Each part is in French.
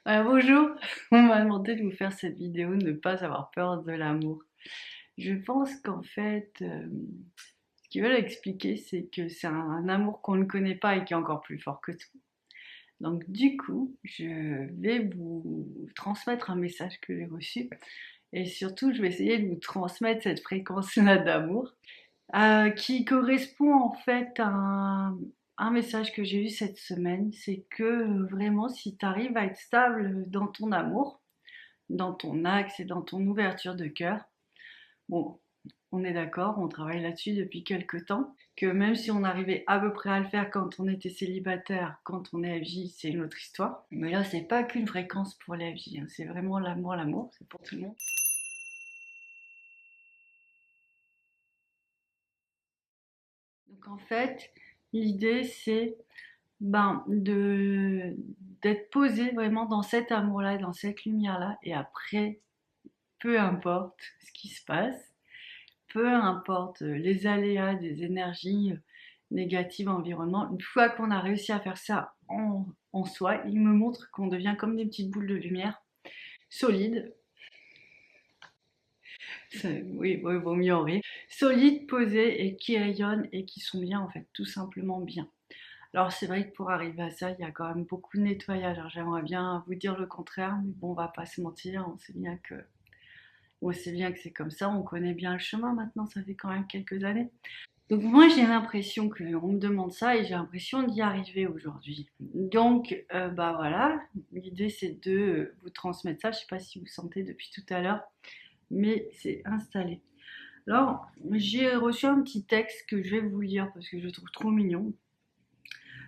Bonjour, on m'a demandé de vous faire cette vidéo, ne pas avoir peur de l'amour. Je pense qu'en fait, ce qu'ils veulent expliquer, c'est que c'est un amour qu'on ne connaît pas et qui est encore plus fort que tout. Donc du coup, je vais vous transmettre un message que j'ai reçu et surtout, je vais essayer de vous transmettre cette fréquence-là d'amour qui correspond en fait à un message que j'ai eu cette semaine. C'est que vraiment, si tu arrives à être stable dans ton amour, dans ton axe et dans ton ouverture de cœur. Bon, on est d'accord, on travaille là-dessus depuis quelques temps, que même si on arrivait à peu près à le faire quand on était célibataire, quand on est FJ, c'est une autre histoire. Mais là, c'est pas qu'une fréquence pour les FJ, hein, c'est vraiment l'amour, c'est pour tout le monde. Donc en fait, l'idée c'est d'être posé vraiment dans cet amour-là, dans cette lumière-là, et après, peu importe ce qui se passe, peu importe les aléas des énergies négatives environnement, une fois qu'on a réussi à faire ça en soi, il me montre qu'on devient comme des petites boules de lumière, solides, oui, il vaut mieux en rire, solides, posées et qui rayonnent et qui sont bien en fait, tout simplement bien. Alors c'est vrai que pour arriver à ça, il y a quand même beaucoup de nettoyage. Alors j'aimerais bien vous dire le contraire, mais bon, on va pas se mentir, on sait bien que c'est comme ça, on connaît bien le chemin maintenant, ça fait quand même quelques années. Donc moi j'ai l'impression qu'on me demande ça et j'ai l'impression d'y arriver aujourd'hui. Donc voilà, l'idée c'est de vous transmettre ça. Je ne sais pas si vous sentez depuis tout à l'heure, mais c'est installé. Alors j'ai reçu un petit texte que je vais vous lire parce que je le trouve trop mignon.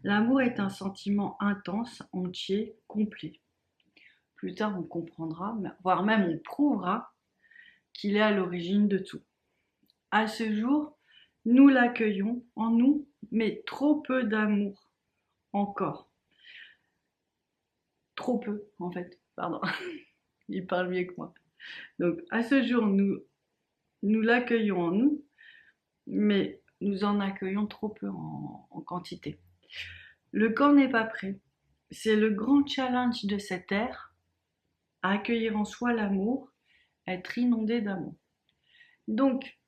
L'amour est un sentiment intense, entier, complet. Plus tard on comprendra, voire même on prouvera qu'il est à l'origine de tout. À ce jour, nous l'accueillons en nous, mais trop peu d'amour encore. Trop peu, en fait. Pardon, il parle mieux que moi. Donc, à ce jour, nous l'accueillons en nous, mais nous en accueillons trop peu en quantité. Le corps n'est pas prêt. C'est le grand challenge de cette ère, à accueillir en soi l'amour, être inondé d'amour. Donc,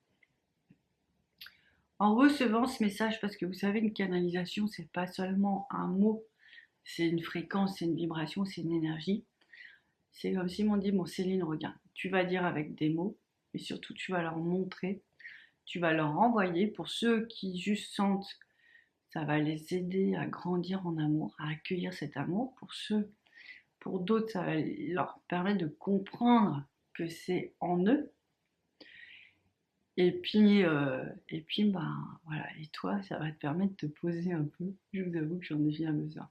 en recevant ce message, parce que vous savez, une canalisation, c'est pas seulement un mot, c'est une fréquence, c'est une vibration, c'est une énergie. C'est comme si m'ont dit, bon Céline, regarde, tu vas dire avec des mots, et surtout tu vas leur montrer, tu vas leur envoyer, pour ceux qui juste sentent, ça va les aider à grandir en amour, à accueillir cet amour. Pour d'autres, ça va leur permettre de comprendre que c'est en eux. Et puis, voilà. Et toi, ça va te permettre de te poser un peu. Je vous avoue que j'en ai bien besoin.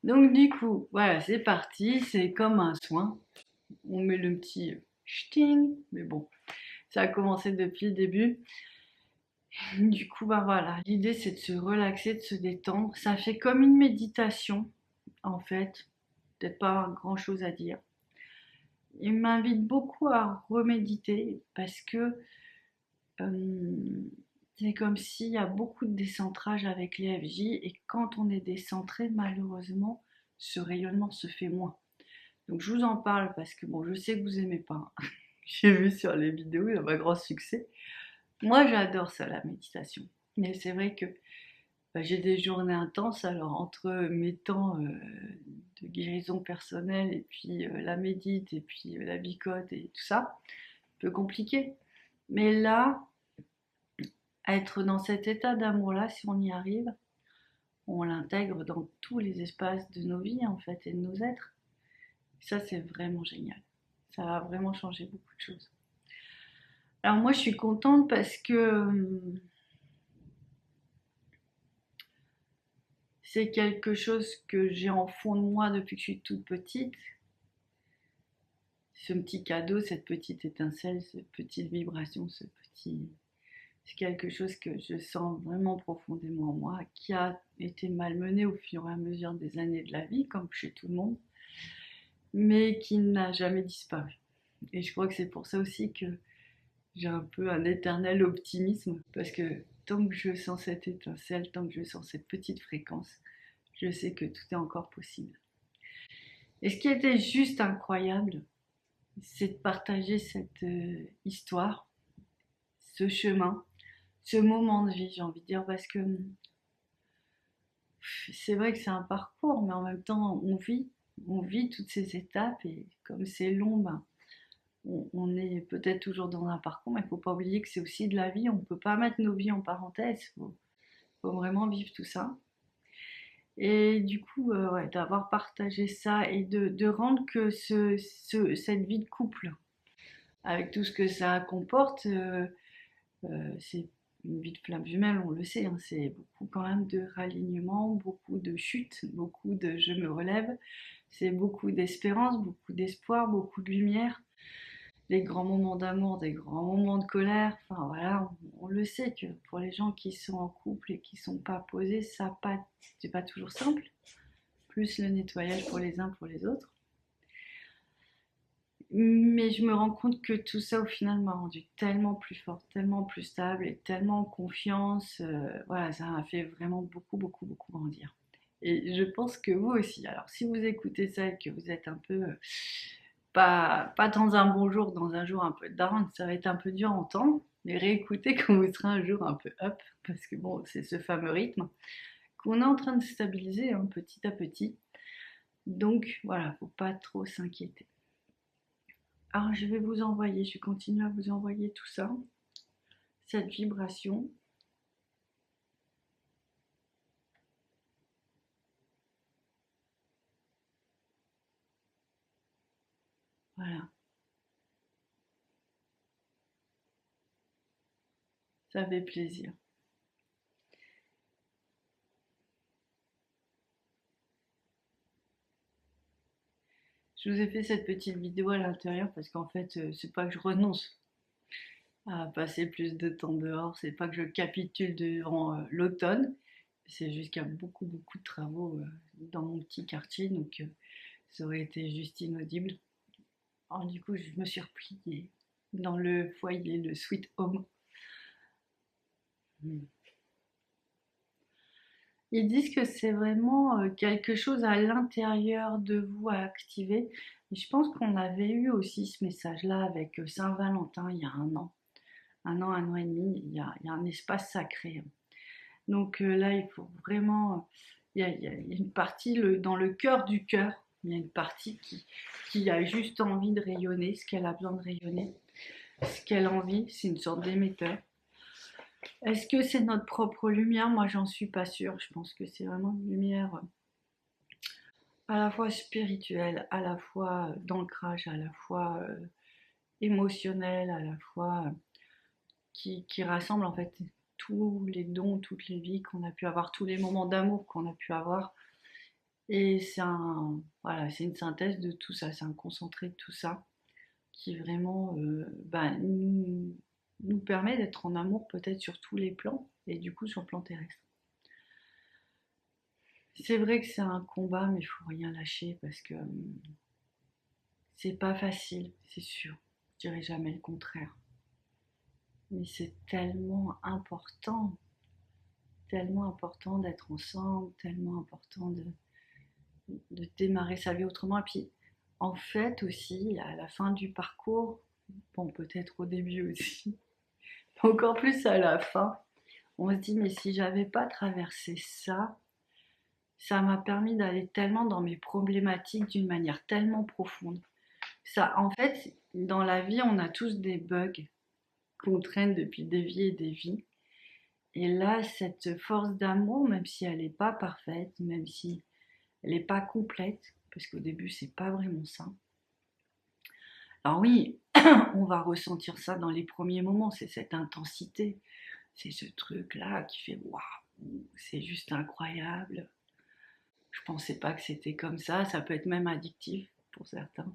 Donc du coup, voilà, c'est parti. C'est comme un soin. On met le petit ch'ting, mais bon, ça a commencé depuis le début. Du coup, voilà, l'idée c'est de se relaxer, de se détendre. Ça fait comme une méditation, en fait, peut-être pas grand chose à dire. Il m'invite beaucoup à reméditer parce que euh, c'est comme s'il y a beaucoup de décentrage avec les FJ et quand on est décentré, malheureusement, ce rayonnement se fait moins. Donc je vous en parle parce que bon, je sais que vous aimez pas. J'ai vu sur les vidéos, il y a pas grand succès. Moi, j'adore ça, la méditation. Mais c'est vrai que j'ai des journées intenses, alors entre mes temps de guérison personnelle et puis la médite et puis la bicote et tout ça, un peu compliqué. Mais là, être dans cet état d'amour-là, si on y arrive, on l'intègre dans tous les espaces de nos vies en fait et de nos êtres. Ça, c'est vraiment génial. Ça a vraiment changé beaucoup de choses. Alors moi, je suis contente parce que c'est quelque chose que j'ai en fond de moi depuis que je suis toute petite. Ce petit cadeau, cette petite étincelle, cette petite vibration, c'est quelque chose que je sens vraiment profondément en moi, qui a été malmené au fur et à mesure des années de la vie, comme chez tout le monde, mais qui n'a jamais disparu. Et je crois que c'est pour ça aussi que j'ai un peu un éternel optimisme, parce que tant que je sens cette étincelle, tant que je sens cette petite fréquence, je sais que tout est encore possible. Et ce qui était juste incroyable, c'est de partager cette histoire, ce chemin, ce moment de vie, j'ai envie de dire, parce que c'est vrai que c'est un parcours, mais en même temps, on vit toutes ces étapes, et comme c'est long, ben, on est peut-être toujours dans un parcours, mais il ne faut pas oublier que c'est aussi de la vie, on ne peut pas mettre nos vies en parenthèse, faut vraiment vivre tout ça. Et du coup, ouais, d'avoir partagé ça et de rendre que cette vie de couple, avec tout ce que ça comporte, c'est une vie de flamme jumelle, on le sait, hein, c'est beaucoup quand même de ralignement, beaucoup de chutes, beaucoup de je me relève, c'est beaucoup d'espérance, beaucoup d'espoir, beaucoup de lumière, des grands moments d'amour, des grands moments de colère, enfin voilà, on le sait que pour les gens qui sont en couple et qui sont pas posés, c'est pas toujours simple, plus le nettoyage pour les uns pour les autres. Mais je me rends compte que tout ça, au final, m'a rendue tellement plus forte, tellement plus stable et tellement en confiance. Voilà, ça m'a fait vraiment beaucoup, beaucoup, beaucoup grandir. Et je pense que vous aussi. Alors, si vous écoutez ça et que vous êtes un peu pas dans un bon jour, dans un jour un peu down, ça va être un peu dur à entendre. Mais réécoutez quand vous serez un jour un peu up, parce que bon, c'est ce fameux rythme qu'on est en train de stabiliser hein, petit à petit. Donc voilà, faut pas trop s'inquiéter. Alors je vais vous envoyer, je continue à vous envoyer tout ça, cette vibration. Voilà, ça fait plaisir. Je vous ai fait cette petite vidéo à l'intérieur parce qu'en fait, c'est pas que je renonce à passer plus de temps dehors, c'est pas que je capitule devant l'automne, c'est juste qu'il y a beaucoup, beaucoup de travaux dans mon petit quartier, donc ça aurait été juste inaudible. Alors du coup, je me suis repliée dans le foyer, le sweet home. Mm. Ils disent que c'est vraiment quelque chose à l'intérieur de vous à activer. Et je pense qu'on avait eu aussi ce message-là avec Saint-Valentin il y a un an et demi, il y a un espace sacré. Donc là, il faut vraiment, il y a une partie dans le cœur, il y a une partie qui a juste envie de rayonner, ce qu'elle a besoin de rayonner, ce qu'elle a envie, c'est une sorte d'émetteur. Est-ce que c'est notre propre lumière? Moi, j'en suis pas sûre. Je pense que c'est vraiment une lumière à la fois spirituelle, à la fois d'ancrage, à la fois émotionnelle, à la fois qui rassemble en fait tous les dons, toutes les vies qu'on a pu avoir, tous les moments d'amour qu'on a pu avoir. Et voilà, c'est une synthèse de tout ça, c'est un concentré de tout ça qui vraiment nous permet d'être en amour peut-être sur tous les plans et du coup sur le plan terrestre. C'est vrai que c'est un combat, mais il faut rien lâcher parce que c'est pas facile, c'est sûr. Je dirais jamais le contraire. Mais c'est tellement important d'être ensemble, tellement important de démarrer sa vie autrement. Et puis, en fait aussi, à la fin du parcours, bon, peut-être au début aussi, encore plus à la fin, on se dit, mais si j'avais pas traversé ça, ça m'a permis d'aller tellement dans mes problématiques d'une manière tellement profonde. Ça, en fait, dans la vie, on a tous des bugs qu'on traîne depuis des vies et des vies. Et là, cette force d'amour, même si elle n'est pas parfaite, même si elle n'est pas complète, parce qu'au début, c'est pas vraiment ça. Alors oui, on va ressentir ça dans les premiers moments, c'est cette intensité, c'est ce truc-là qui fait waouh, c'est juste incroyable. Je pensais pas que c'était comme ça peut être même addictif pour certains.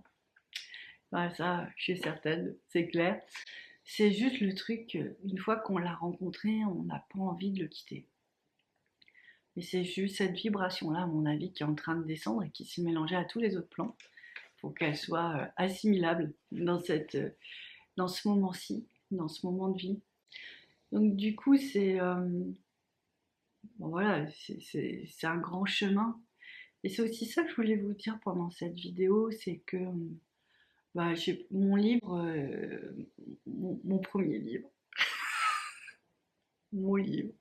Enfin, ça, je suis certaine, c'est clair. C'est juste le truc, une fois qu'on l'a rencontré, on n'a pas envie de le quitter. Et c'est juste cette vibration-là, à mon avis, qui est en train de descendre et qui s'est mélangée à tous les autres plans pour qu'elle soit assimilable dans ce moment-ci, dans ce moment de vie. Donc du coup, bon, voilà, c'est un grand chemin. Et c'est aussi ça que je voulais vous dire pendant cette vidéo, c'est que mon livre, mon premier livre, mon livre,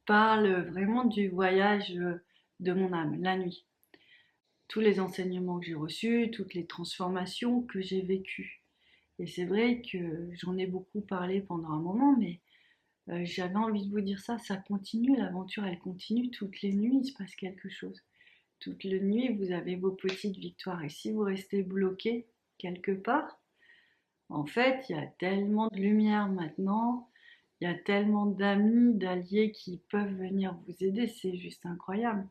parle vraiment du voyage de mon âme, la nuit. Tous les enseignements que j'ai reçus, toutes les transformations que j'ai vécues. Et c'est vrai que j'en ai beaucoup parlé pendant un moment, mais j'avais envie de vous dire ça, ça continue, l'aventure elle continue, toutes les nuits il se passe quelque chose. Toutes les nuits vous avez vos petites victoires et si vous restez bloqué quelque part, en fait il y a tellement de lumière maintenant, il y a tellement d'amis, d'alliés qui peuvent venir vous aider, c'est juste incroyable.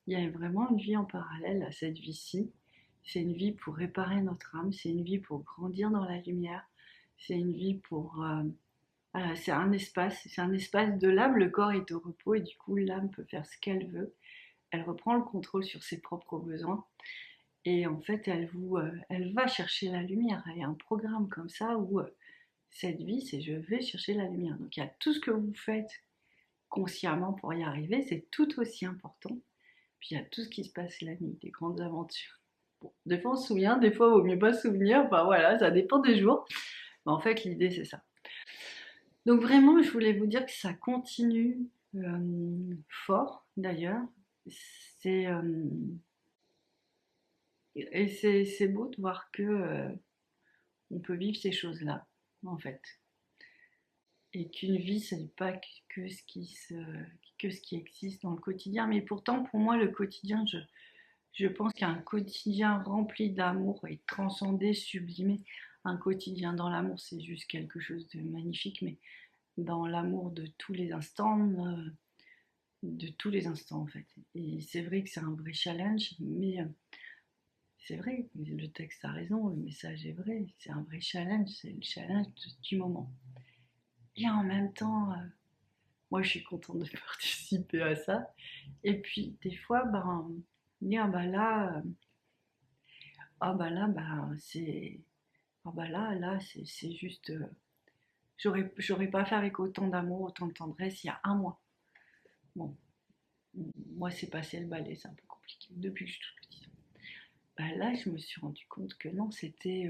Il y a vraiment une vie en parallèle à cette vie-ci. C'est une vie pour réparer notre âme, c'est une vie pour grandir dans la lumière, c'est une vie pour... c'est un espace de l'âme, le corps est au repos et du coup l'âme peut faire ce qu'elle veut. Elle reprend le contrôle sur ses propres besoins et en fait elle va chercher la lumière. Il y a un programme comme ça où cette vie c'est je vais chercher la lumière. Donc il y a tout ce que vous faites consciemment pour y arriver, c'est tout aussi important. Puis il y a tout ce qui se passe la nuit, des grandes aventures. Bon, des fois on se souvient, des fois il vaut mieux pas se souvenir, enfin voilà, ça dépend des jours. Mais en fait l'idée c'est ça. Donc vraiment je voulais vous dire que ça continue fort d'ailleurs. C'est et c'est beau de voir que on peut vivre ces choses-là en fait. Et qu'une vie ce n'est pas que ce qui existe dans le quotidien. Mais pourtant pour moi le quotidien je pense qu'un quotidien rempli d'amour est transcendé, sublimé. Un quotidien dans l'amour, c'est juste quelque chose de magnifique, mais dans l'amour de tous les instants en fait. Et c'est vrai que c'est un vrai challenge, mais c'est vrai, le texte a raison, le message est vrai, c'est un vrai challenge, c'est le challenge du moment. Et en même temps, moi je suis contente de participer à ça. Et puis des fois, dire ah bah là, c'est. Ah bah là, c'est juste. J'aurais pas fait avec autant d'amour, autant de tendresse il y a un mois. Bon, moi c'est passé le balai, c'est un peu compliqué depuis que je suis toute petite. Bah là, je me suis rendu compte que non, c'était.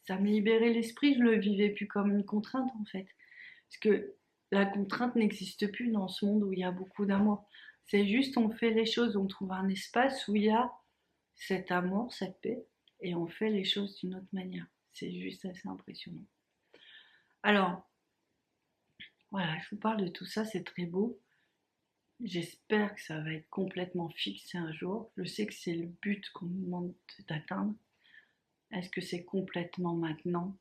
Ça me libérait l'esprit, je le vivais plus comme une contrainte en fait. Parce que la contrainte n'existe plus dans ce monde où il y a beaucoup d'amour. C'est juste, on fait les choses, on trouve un espace où il y a cet amour, cette paix, et on fait les choses d'une autre manière. C'est juste assez impressionnant. Alors, voilà, je vous parle de tout ça, c'est très beau. J'espère que ça va être complètement fixé un jour. Je sais que c'est le but qu'on nous demande d'atteindre. Est-ce que c'est complètement maintenant?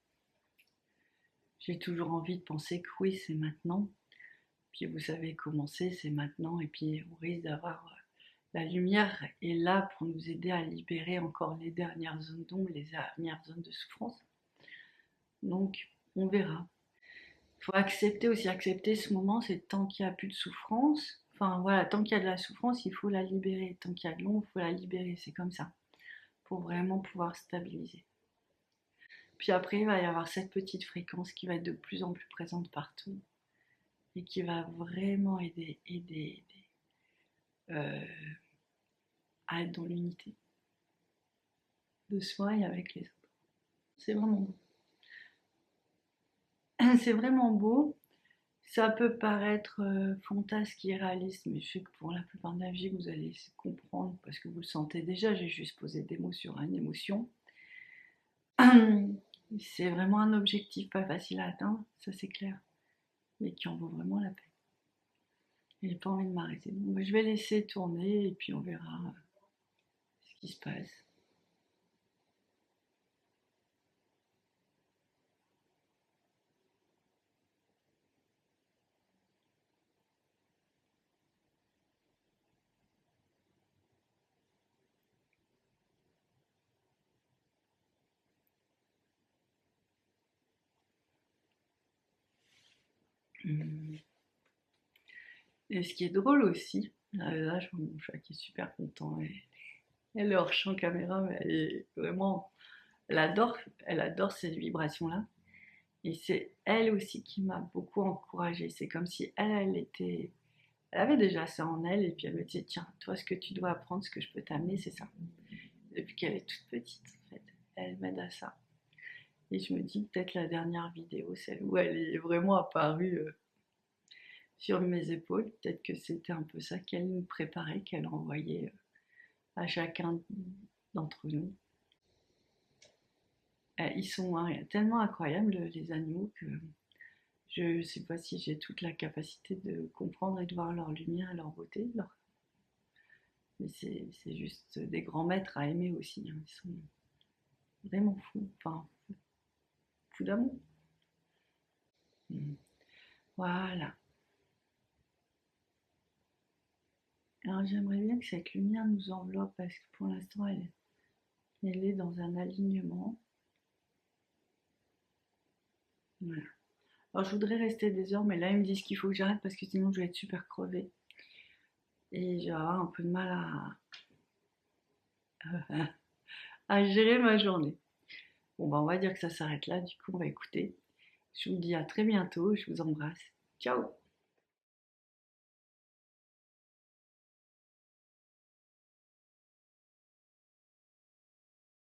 J'ai toujours envie de penser que oui, c'est maintenant. Puis vous savez comment c'est maintenant. Et puis on risque d'avoir la lumière est là pour nous aider à libérer encore les dernières zones d'ombre, les dernières zones de souffrance. Donc on verra. Il faut accepter ce moment, c'est tant qu'il n'y a plus de souffrance. Enfin voilà, tant qu'il y a de la souffrance, il faut la libérer. Tant qu'il y a de l'ombre, il faut la libérer. C'est comme ça. Pour vraiment pouvoir stabiliser. Puis après, il va y avoir cette petite fréquence qui va être de plus en plus présente partout et qui va vraiment aider euh, à être dans l'unité de soi et avec les autres. C'est vraiment beau. C'est vraiment beau. Ça peut paraître fantasque, irréaliste, mais je sais que pour la plupart de la vie, vous allez comprendre parce que vous le sentez déjà. J'ai juste posé des mots sur une émotion. C'est vraiment un objectif pas facile à atteindre, ça c'est clair, mais qui en vaut vraiment la peine. J'ai pas envie de m'arrêter. Donc, je vais laisser tourner et puis on verra ce qui se passe. Et ce qui est drôle aussi, là je vois mon chat qui est super content. Elle est hors champ caméra, mais elle est vraiment. Elle adore ces vibrations-là. Et c'est elle aussi qui m'a beaucoup encouragée. C'est comme si elle Elle avait déjà ça en elle, et puis elle me disait, tiens, toi, ce que tu dois apprendre, ce que je peux t'amener, c'est ça. Depuis qu'elle est toute petite, en fait, elle m'aide à ça. Et je me dis, peut-être la dernière vidéo, celle où elle est vraiment apparue sur mes épaules, peut-être que c'était un peu ça qu'elle nous préparait, qu'elle envoyait à chacun d'entre nous. Ils sont tellement incroyables, les animaux, que je ne sais pas si j'ai toute la capacité de comprendre et de voir leur lumière et leur beauté. Mais c'est juste des grands maîtres à aimer aussi, hein. Ils sont vraiment fous, enfin, fous d'amour. Mm. Voilà. Alors j'aimerais bien que cette lumière nous enveloppe parce que pour l'instant elle est dans un alignement. Voilà. Alors je voudrais rester des heures, mais là ils me disent qu'il faut que j'arrête parce que sinon je vais être super crevée. Et je vais avoir un peu de mal à gérer ma journée. Bon bah on va dire que ça s'arrête là, du coup on va écouter. Je vous dis à très bientôt, je vous embrasse. Ciao!